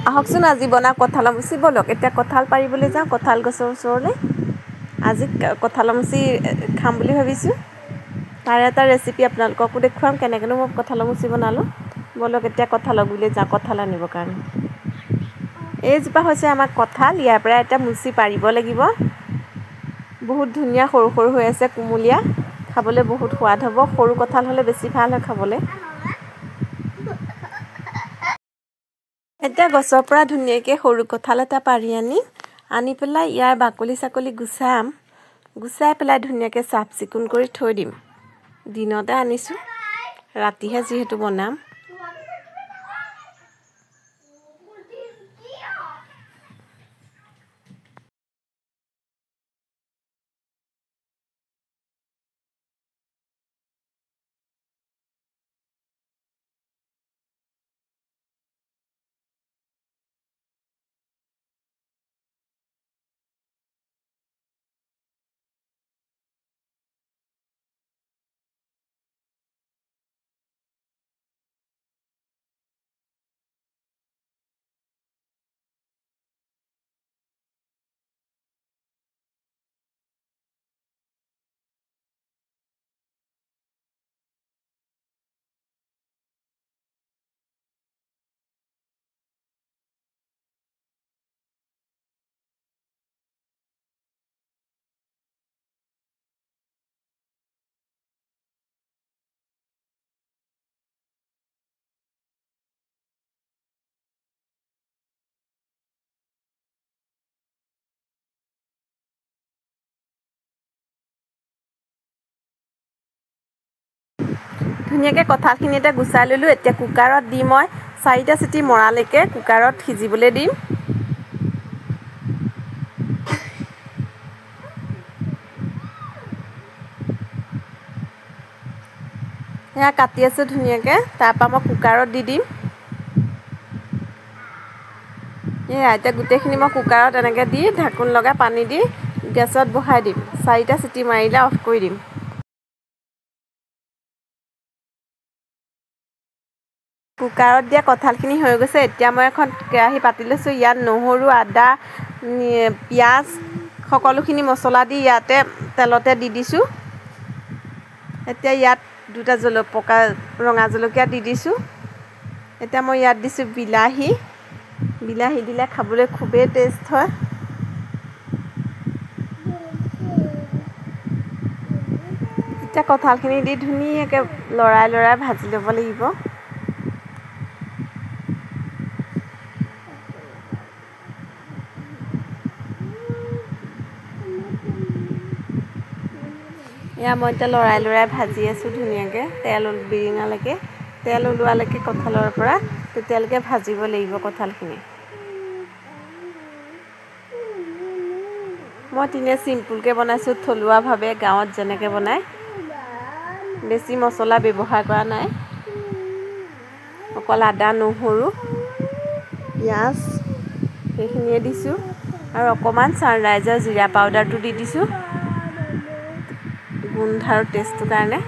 আহকচোন আজি বনাওঁ কঁঠালৰ মুচি ব'লক এতিয়া কঁঠাল পাৰিবলৈ যাওঁ কঁঠাল গছৰ ওচৰলৈ আজি কঁঠালৰ মুচি খাম বুলি ভাবিছোঁ তাৰ এটা ৰেচিপি আপোনালোককো দেখুৱাম কেনেকৈনো মই কঁঠালৰ মুচি বনালোঁ ব'লক এতিয়া কঁঠালৰ গুৰিলৈ যাওঁ কঁঠাল আনিবৰ কাৰণে এইজোপা হৈছে আমাৰ কঁঠাল ইয়াৰ পৰা এটা মুচি পাৰিব লাগিব বহুত ধুনীয়া সৰু সৰু হৈ আছে কুমলীয়া খাবলৈ বহুত সোৱাদ হ'ব সৰু কঁঠাল হ'লে বেছি ভাল হয় খাবলৈ এতিয়া গছৰ পৰা ধুনীয়াকৈ সৰু কঁঠাল এটা পাৰি আনি পেলাই ইয়াৰ বাকলি চাকলি গুচাই পেলাই ধুনীয়াকৈ চাফ চিকুণ কৰি থৈ দিম দিনতে আনিছোঁ ৰাতিহে যিহেতু বনাম ধুনীয়াকৈ কঁঠালখিনি এতিয়া গুচাই ল'লোঁ এতিয়া কুকাৰত দি মই 4টা চিটি মৰালৈকে কুকাৰত সিজিবলৈ দিম এয়া কাটি আছোঁ ধুনীয়াকৈ তাৰপৰা মই কুকাৰত দি দিম এয়া এতিয়া গোটেইখিনি মই কুকাৰত এনেকৈ দি ঢাকোন লগাই পানী দি গেছত বহাই দিম 4টা চিটি মাৰিলে অফ কৰি দিম কুকাৰত দিয়া কঁঠালখিনি হৈ গৈছে এতিয়া মই এখন কেৰাহী পাতি লৈছোঁ ইয়াত নহৰু আদা পিঁয়াজ সকলোখিনি মছলা দি ইয়াতে তেলতে দি দিছোঁ এতিয়া ইয়াত 2টা ৰঙা জলকীয়া দি দিছোঁ এতিয়া মই ইয়াত দিছোঁ বিলাহী দিলে খাবলৈ খুবেই টেষ্ট হয় এতিয়া কঁঠালখিনি দি ধুনীয়াকৈ লৰাই ভাজি ল'ব লাগিব এয়া মই এতিয়া লৰাই ভাজি আছোঁ ধুনীয়াকৈ তেল বিৰিঙালৈকে তেল ওলোৱালৈকে কঁঠালৰ পৰা তেতিয়ালৈকে ভাজিব লাগিব কঁঠালখিনি মই তিনে চিম্পুলকৈ বনাইছোঁ থলুৱাভাৱে গাঁৱত যেনেকৈ বনায় বেছি মছলা ব্যৱহাৰ কৰা নাই অকল আদা নহৰু পিঁয়াজ সেইখিনিয়ে দিছোঁ আৰু অকণমান ছানৰাইজৰ জিৰা পাউডাৰটো দি দিছোঁ গোন্ধ আৰু টেষ্টটোৰ কাৰণে